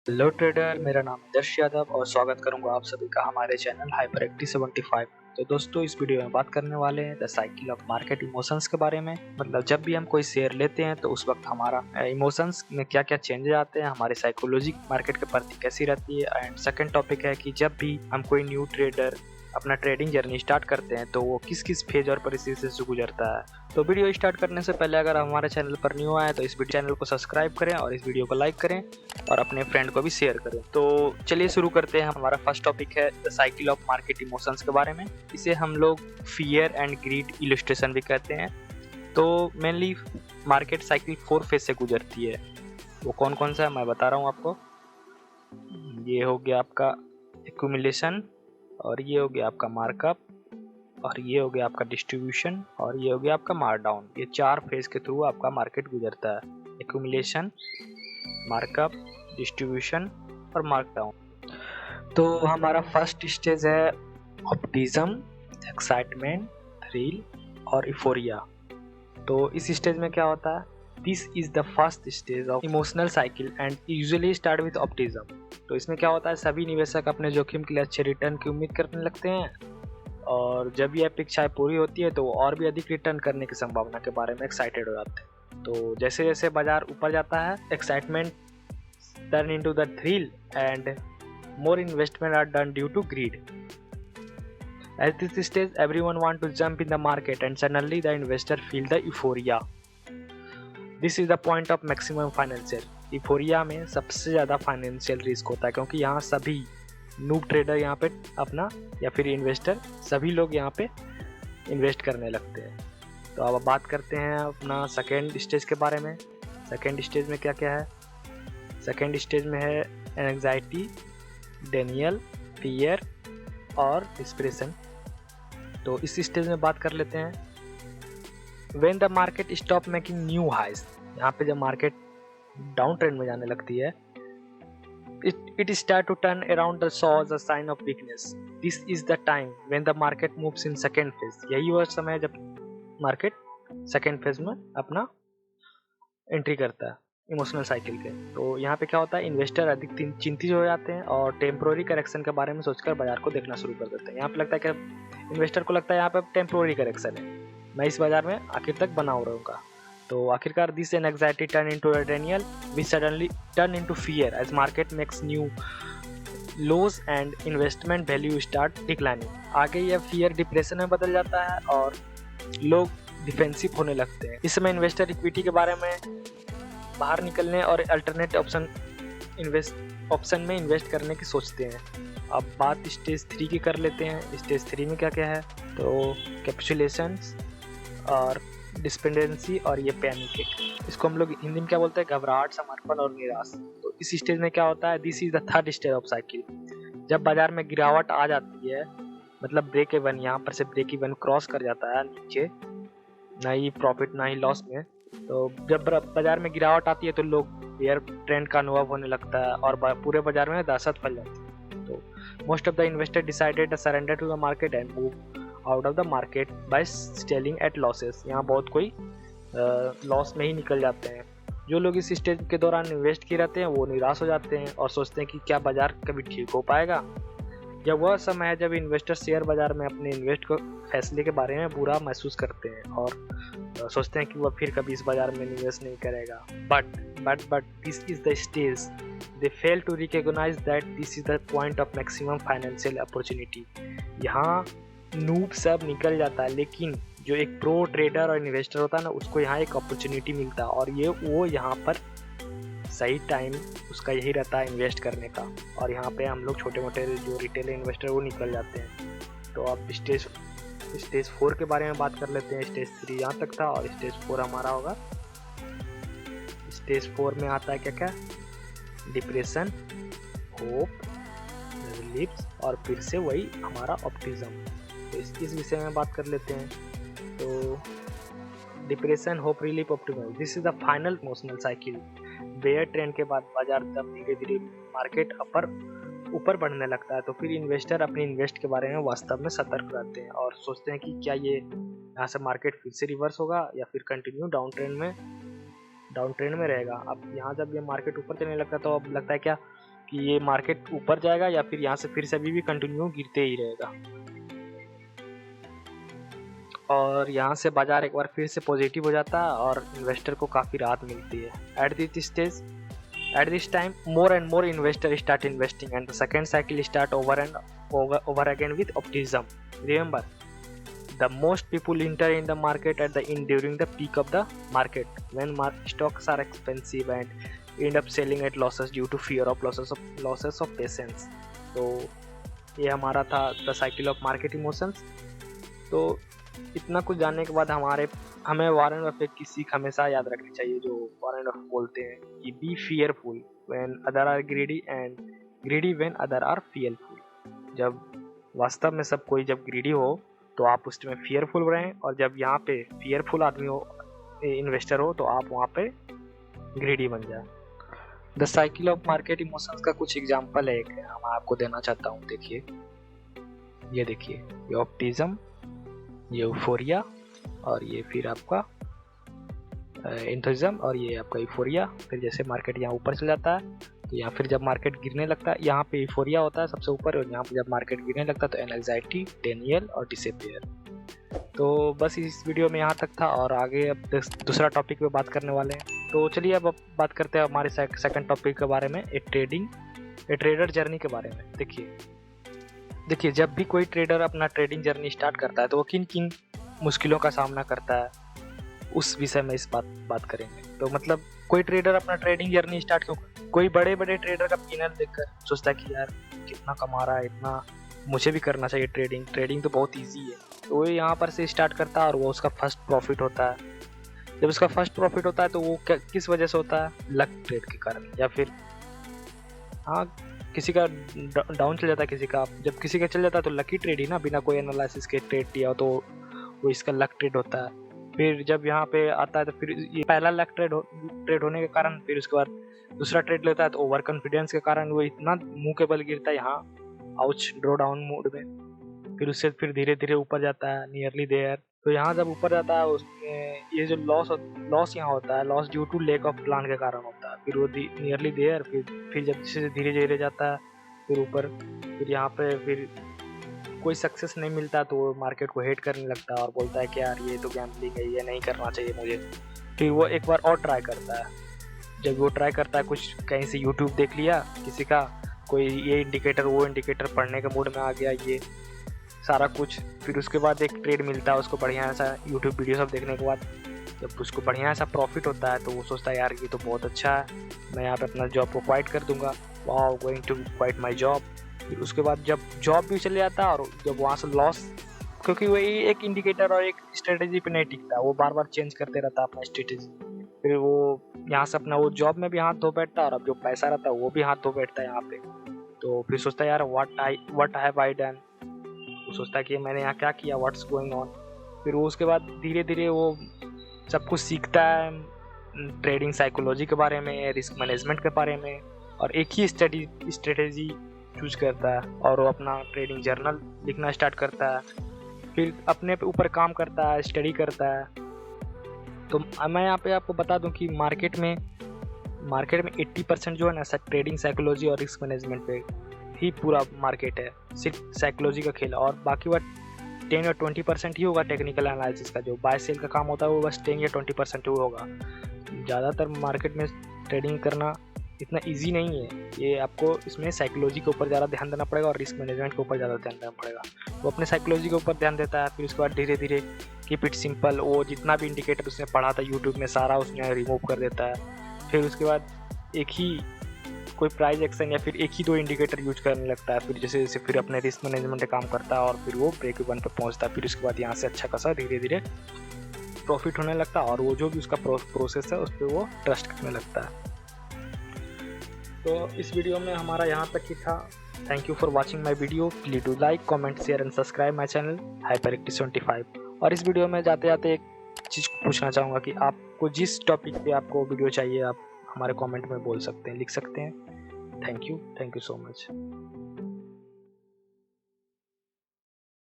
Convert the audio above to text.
Hello trader, मेरा नाम है दर्श यादव और स्वागत करूंगा आप सभी का हमारे चैनल हाइपर एक्टिव 75। तो दोस्तों, इस वीडियो में बात करने वाले हैं the cycle of market emotions के बारे में। मतलब जब भी हम कोई शेयर लेते हैं तो उस वक्त हमारा इमोशंस में क्या क्या चेंजेस आते हैं, हमारी साइकोलॉजी मार्केट के प्रति कैसी रहती है। एंड सेकंड टॉपिक है कि जब भी हम कोई न्यू ट्रेडर अपना ट्रेडिंग जर्नी स्टार्ट करते हैं तो वो किस किस फेज और परिस्थिति से गुजरता है। तो वीडियो स्टार्ट करने से पहले अगर आप हमारे चैनल पर न्यू आए तो इस चैनल को सब्सक्राइब करें और इस वीडियो को लाइक करें और अपने फ्रेंड को भी शेयर करें। तो चलिए शुरू करते हैं। हमारा फर्स्ट टॉपिक है the cycle of market emotions के बारे में। इसे हम लोग फियर एंड ग्रीड इलस्ट्रेशन भी कहते हैं। तो मेनली मार्केट साइकिल 4 फेज से गुजरती है। वो कौन कौन सा है मैं बता रहा हूँ आपको। ये हो गया आपका एक्यूमुलेशन, और ये हो गया आपका मार्कअप, और ये हो गया आपका डिस्ट्रीब्यूशन, और ये हो गया आपका मार्कडाउन। ये 4 फेज के थ्रू आपका मार्केट गुजरता है। एक्यूमुलेशन, मार्कअप, डिस्ट्रीब्यूशन और मार्कडाउन। तो हमारा फर्स्ट स्टेज है ऑप्टिज्म, एक्साइटमेंट, थ्रिल और इफोरिया। तो इस स्टेज में क्या होता है, this is the first stage of emotional cycle and usually start with optimism. तो इसमें क्या होता है, सभी निवेशक अपने जोखिम के लिए अच्छे रिटर्न की उम्मीद करने लगते हैं, और जब ये अपेक्षाएं पूरी होती है तो और भी अधिक रिटर्न करने की संभावना के बारे में एक्साइटेड हो जाते हैं। तो जैसे जैसे बाजार ऊपर जाता है, excitement turn into the thrill and more investment are done due to greed. At this stage, everyone want to jump in the market and suddenly the investor feel the euphoria. This is the point of maximum financial. Euphoria में सबसे ज़्यादा financial risk होता है, क्योंकि यहाँ सभी noob trader यहाँ पे अपना या फिर इन्वेस्टर सभी लोग यहाँ पे इन्वेस्ट करने लगते हैं। तो अब बात करते हैं अपना सेकेंड स्टेज के बारे में। सेकेंड स्टेज में क्या क्या है। सेकेंड स्टेज में है एंजाइटी, डेनियल, फियर और डिस्प्रेशन। तो इस स्टेज में बात कर लेते हैं when the market stop making new highs. यहाँ पे जब मार्केट डाउन ट्रेंड में जाने लगती है, it start to turn around the shows a sign of weakness. This is the time when the market moves in second phase. यही वह समय है जब मार्केट सेकेंड फेज में अपना एंट्री करता है इमोशनल साइकिल के। तो यहाँ पे क्या होता है, इन्वेस्टर अधिक चिंतित हो जाते हैं और टेम्पोररी करेक्शन के बारे में सोचकर बाजार को देखना शुरू कर देते हैं। यहाँ पे लगता है कि इन्वेस्टर को लगता है यहाँ पे टेम्पोररी करेक्शन है, मैं इस बाजार में आखिर तक बना रहूँगा। तो आखिरकार this an anxiety turn into denial which suddenly turn into fear as market makes new lows and investment value start declining. आगे यह फियर डिप्रेशन में बदल जाता है और लोग डिफेंसिव होने लगते हैं। इस समय इन्वेस्टर इक्विटी के बारे में बाहर निकलने और अल्टरनेट ऑप्शन में इन्वेस्ट करने की सोचते हैं। अब बात स्टेज 3 की कर लेते हैं। स्टेज 3 में क्या क्या है, तो कैप्सुलेशंस और डिपेंडेंसी और ये पैनिक। इसको हम लोग हिंदी में क्या बोलते हैं, घबराहट, समर्पण और निराश। तो इस स्टेज में क्या होता है, this is the third stage of cycle. जब बाजार में गिरावट आ जाती है, मतलब ब्रेक इवन, यहाँ पर से ब्रेक इवन क्रॉस कर जाता है नीचे, ना ही प्रॉफिट ना ही लॉस में। तो जब बाजार में गिरावट आती है तो लोग बेयर ट्रेंड का अनुभव होने लगता है और पूरे बाजार में दहशत फैल जाती है। तो most of the investor decided to surrender to the market and move out of the market by selling at losses. यहाँ बहुत कोई लॉस में ही निकल जाते हैं। जो लोग इस स्टेज के दौरान इन्वेस्ट किए रहते हैं वो निराश हो जाते हैं और सोचते हैं कि क्या बाजार कभी ठीक हो पाएगा। यह वह समय है जब इन्वेस्टर शेयर बाजार में अपने इन्वेस्ट को फैसले के बारे में बुरा महसूस करते हैं और सोचते हैं कि वह फिर कभी इस बाजार में निवेश नहीं करेगा। But this is the stage they fail to recognise that this is the point of maximum financial opportunity. यहाँ नूब सब निकल जाता है, लेकिन जो एक प्रो ट्रेडर और इन्वेस्टर होता है ना, उसको यहाँ एक अपॉर्चुनिटी मिलता है और वो यहाँ पर सही टाइम उसका यही रहता है इन्वेस्ट करने का। और यहाँ पे हम लोग छोटे मोटे जो रिटेल इन्वेस्टर वो निकल जाते हैं। तो अब स्टेज 4 के बारे में बात कर लेते हैं। स्टेज 3 यहाँ तक था और स्टेज 4 हमारा होगा। स्टेज 4 में आता है क्या क्या, डिप्रेशन, होप, रिलीफ और फिर से वही हमारा ऑप्टिज्म। तो इस विषय में बात कर लेते हैं। तो depression, hope, relief, optimism, this is the final emotional cycle. Bear trend के बाद बाजार जब धीरे धीरे मार्केट ऊपर बढ़ने लगता है तो फिर इन्वेस्टर अपने इन्वेस्ट के बारे में वास्तव में सतर्क रहते हैं और सोचते हैं कि क्या ये यहाँ से मार्केट फिर से रिवर्स होगा या फिर कंटिन्यू डाउन ट्रेंड में रहेगा। अब यहाँ जब ये मार्केट ऊपर चलने लगता है तो अब लगता है क्या कि ये मार्केट ऊपर जाएगा या फिर यहाँ से फिर से अभी भी कंटिन्यू गिरते ही रहेगा। और यहाँ से बाजार एक बार फिर से पॉजिटिव हो जाता है और इन्वेस्टर को काफ़ी राहत मिलती है। At this time, more and more investors start investing, and the second cycle start over again with optimism. Remember, the most people enter in the market during the peak of the market, when stocks are expensive and end up selling at losses due to fear of losses of patience. तो ये हमारा था the cycle of market emotions. तो इतना कुछ जानने के बाद हमें वॉरेन बफेट की सीख हमेशा याद रखनी चाहिए, जो वॉरेन बफेट बोलते हैं कि be fearful when other are greedy and greedy when other are fearful. जब वास्तव में सब कोई जब ग्रीडी हो तो आप उसमें फियरफुल रहें, और जब यहाँ पे फियरफुल आदमी हो, इन्वेस्टर हो, तो आप वहाँ पे ग्रीडी बन जाए। The cycle of market emotions का कुछ एग्जाम्पल है, मैं आपको देना चाहता हूँ। देखिए, ये देखिए, ये ऑप्टिज्म, ये यूफोरिया, और ये फिर आपका एंथुसिज्म, और ये आपका यूफोरिया। फिर जैसे मार्केट यहाँ ऊपर चल जाता है तो यहाँ फिर जब मार्केट गिरने लगता है, यहाँ पे यूफोरिया होता है सबसे ऊपर, और यहाँ पे जब मार्केट गिरने लगता है तो एंजाइटी, डेनियल और डिसअपियर। तो बस इस वीडियो में यहाँ तक था, और आगे अब दूसरा टॉपिक पे बात करने वाले हैं। तो चलिए अब बात करते हैं हमारे सेकंड टॉपिक के बारे में, ट्रेडर जर्नी के बारे में। देखिए, जब भी कोई ट्रेडर अपना ट्रेडिंग जर्नी स्टार्ट करता है तो वो किन किन मुश्किलों का सामना करता है, उस विषय में इस बात करेंगे। तो मतलब कोई ट्रेडर अपना ट्रेडिंग जर्नी स्टार्ट क्यों, कोई बड़े ट्रेडर का पीनल देखकर सोचता है कि यार कितना कमा रहा है, इतना मुझे भी करना चाहिए ट्रेडिंग तो बहुत ईजी है। तो वो यहाँ पर से स्टार्ट करता है और वो उसका फर्स्ट प्रॉफिट होता है। जब उसका फर्स्ट प्रॉफिट होता है तो वो किस वजह से होता है, लक ट्रेड के कारण, या फिर हाँ किसी का डाउन चल जाता है, जब किसी का चल जाता है तो लकी ट्रेड ही ना, बिना कोई एनालिसिस के ट्रेड दिया हो तो वो इसका लक ट्रेड होता है। फिर जब यहाँ पे आता है तो फिर ये पहला लक ट्रेड होने के कारण, फिर उसके बाद दूसरा ट्रेड लेता है तो ओवर कॉन्फिडेंस के कारण वो इतना मुंह के बल गिरता है यहाँ आउच ड्रॉ डाउन मोड में। फिर उससे फिर धीरे धीरे ऊपर जाता है, नियरली देयर। तो यहाँ जब ऊपर जाता है उसमें ये जो लॉस यहाँ होता है, loss due to lack of plan के कारण होता है। फिर वो नियरली देयर, फिर जब धीरे धीरे जाता है फिर ऊपर, फिर यहाँ पे फिर कोई सक्सेस नहीं मिलता तो वो मार्केट को हेट करने लगता है और बोलता है कि यार ये तो गैम्बलिंग है, ये नहीं करना चाहिए मुझे। फिर वो एक बार और ट्राई करता है। जब वो ट्राई करता है, कुछ कहीं से यूट्यूब देख लिया किसी का, कोई ये इंडिकेटर वो इंडिकेटर पढ़ने के मूड में आ गया, ये सारा कुछ। फिर उसके बाद एक ट्रेड मिलता है उसको बढ़िया सा, यूट्यूब वीडियो सब देखने के बाद जब उसको बढ़िया सा प्रॉफिट होता है तो वो सोचता है यार ये तो बहुत अच्छा है, मैं यहाँ पे अपना जॉब को क्वाइट कर दूंगा, wow going to quit my job. फिर उसके बाद जब जॉब भी चले जाता है और जब वहाँ से लॉस, क्योंकि वही एक इंडिकेटर और एक स्ट्रेटेजी पे नहीं टिकता, वो बार बार चेंज करते रहता है अपना स्ट्रेटेजी। फिर वो यहाँ से अपना वो जॉब में भी हाथ धो बैठता है और अब जो पैसा रहता है वो भी हाथ धो बैठता है यहाँ पे। तो फिर सोचता है यार व्हाट हैव आई डन, वो सोचता है कि मैंने यहाँ क्या किया, व्हाट्स गोइंग ऑन। फिर वो उसके बाद धीरे धीरे वो सब कुछ सीखता है, ट्रेडिंग साइकोलॉजी के बारे में, रिस्क मैनेजमेंट के बारे में, और एक ही स्ट्रेटेजी चूज करता है और वो अपना ट्रेडिंग जर्नल लिखना स्टार्ट करता है। फिर अपने ऊपर काम करता है, स्टडी करता है। तो मैं यहाँ पे आपको बता दूं कि मार्केट में 80% जो है ना ट्रेडिंग साइकोलॉजी और रिस्क मैनेजमेंट पे ही पूरा मार्केट है, सिर्फ साइकोलॉजी का खेल। और बाकी वह 10 या 20% ही होगा टेक्निकल एनालिसिस का, जो बाय सेल का काम होता है वो बस 10 या 20% ही होगा। ज़्यादातर मार्केट में ट्रेडिंग करना इतना इजी नहीं है, ये आपको इसमें साइकोलॉजी के ऊपर ज़्यादा ध्यान देना पड़ेगा और रिस्क मैनेजमेंट के ऊपर ज़्यादा ध्यान देना पड़ेगा। वो अपने साइकोलॉजी के ऊपर ध्यान देता है, फिर उसके बाद धीरे धीरे कीप इट सिंपल, वो जितना भी इंडिकेटर उसने पढ़ा था यूट्यूब में सारा उसने रिमूव कर देता है। फिर उसके बाद एक ही कोई प्राइस एक्शन या फिर एक ही 2 इंडिकेटर यूज करने लगता है। फिर जैसे जैसे फिर अपने रिस्क मैनेजमेंट का काम करता है और फिर वो ब्रेक इवन पर पहुंचता है। फिर उसके बाद यहाँ से अच्छा खासा धीरे धीरे प्रॉफिट होने लगता है और वो जो भी उसका प्रोसेस है उस पर वो ट्रस्ट करने लगता है। तो इस वीडियो में हमारा यहाँ तक ही था। Thank you for watching my video. Please do like, comment, share and subscribe my channel HyperActive75। और इस वीडियो में जाते जाते एक चीज़ पूछना चाहूँगा कि आपको जिस टॉपिक पे आपको वीडियो चाहिए आप हमारे कमेंट में बोल सकते हैं, लिख सकते हैं। Thank you so much.